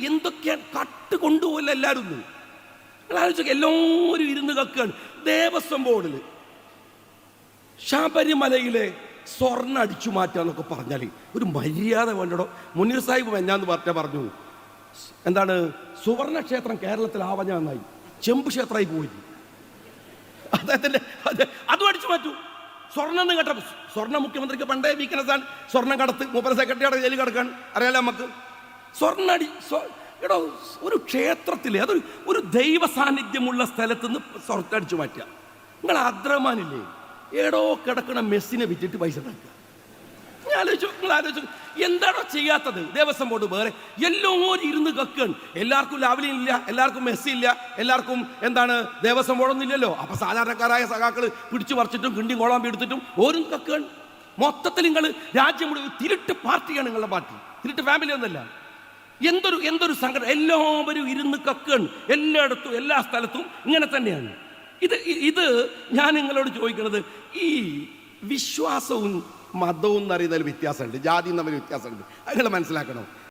എന്തൊക്കെയാണ് കട്ട് കൊണ്ടുപോകല്ല എല്ലാവരും ഒന്ന്. നിങ്ങൾ ആലോചിച്ചൊക്കെ എല്ലാവരും ഇരുന്ന് കക്കുകയാണ്. ദേവസ്വം ബോർഡിൽ ശബരിമലയിലെ സ്വർണ്ണം അടിച്ചു മാറ്റുക എന്നൊക്കെ പറഞ്ഞാൽ ഒരു മര്യാദ വേണ്ടടോ. മുനീർ സാഹിബ് മെഞ്ഞാന്ന് പറഞ്ഞു എന്താണ് സുവർണക്ഷേത്രം കേരളത്തിലാവഞ്ഞാന്നായി ചെമ്പ് ക്ഷേത്രമായി പോയി. അദ്ദേഹത്തിൻ്റെ അതും അടിച്ചു മാറ്റൂ. സ്വർണ്ണം എന്ന് കേട്ട സ്വർണ്ണ മുഖ്യമന്ത്രിക്ക് പണ്ടേ വീക്ക്നെസ്സാണ്. സ്വർണ്ണം കടത്ത് മൂപ്പര സെക്രട്ടറിയുടെ ജയിലിൽ കിടക്കാൻ അറിയാലോ നമുക്ക്. എടോ ഒരു ക്ഷേത്രത്തിൽ അതൊരു ഒരു ദൈവ സാന്നിധ്യമുള്ള സ്ഥലത്ത് നിന്ന് സ്വർണ്ണം അടിച്ചു മാറ്റുക. നിങ്ങൾ അദ്രമാനില്ലേ ഏടോ കിടക്കണ മെസ്സിനെ വിറ്റിട്ട് പൈസ ഉണ്ടാക്കുക. നിങ്ങൾ ആലോചിച്ചു എന്താണോ ചെയ്യാത്തത്? ദേവസ്വം ബോർഡ് വേറെ എല്ലാവരും ഇരുന്ന് കക്കുകയാണ്. എല്ലാവർക്കും ലാവലിൻ ഇല്ല, എല്ലാവർക്കും മെസ്സി ഇല്ല, എല്ലാവർക്കും എന്താണ് ദേവസ്വം ബോർഡൊന്നും ഇല്ലല്ലോ. അപ്പൊ സാധാരണക്കാരായ സഖാക്കൾ പിടിച്ചു പറിച്ചിട്ടും കിണ്ടിയും കോളാമ്പി എടുത്തിട്ടും ഓരും കക്കുകയാണ്. മൊത്തത്തിൽ നിങ്ങൾ രാജ്യം മുഴുവൻ തിരുട്ട് പാർട്ടിയാണ് നിങ്ങളുടെ പാർട്ടി, തിരുട്ട് ഫാമിലി ഒന്നല്ല. എന്തൊരു സംഘടന, എല്ലാവരും ഇരുന്ന് കക്കുകയാണ്. എല്ലായിടത്തും എല്ലാ സ്ഥലത്തും ഇങ്ങനെ തന്നെയാണ്. ഇത് ഞാൻ നിങ്ങളോട് ചോദിക്കുന്നത്, ഈ വിശ്വാസവും മതവും എന്നറിയുന്നതിൽ വ്യത്യാസമുണ്ട്, ജാതിയും തമ്മിൽ വ്യത്യാസമുണ്ട്. അത് നിങ്ങൾ മനസ്സിലാക്കണം.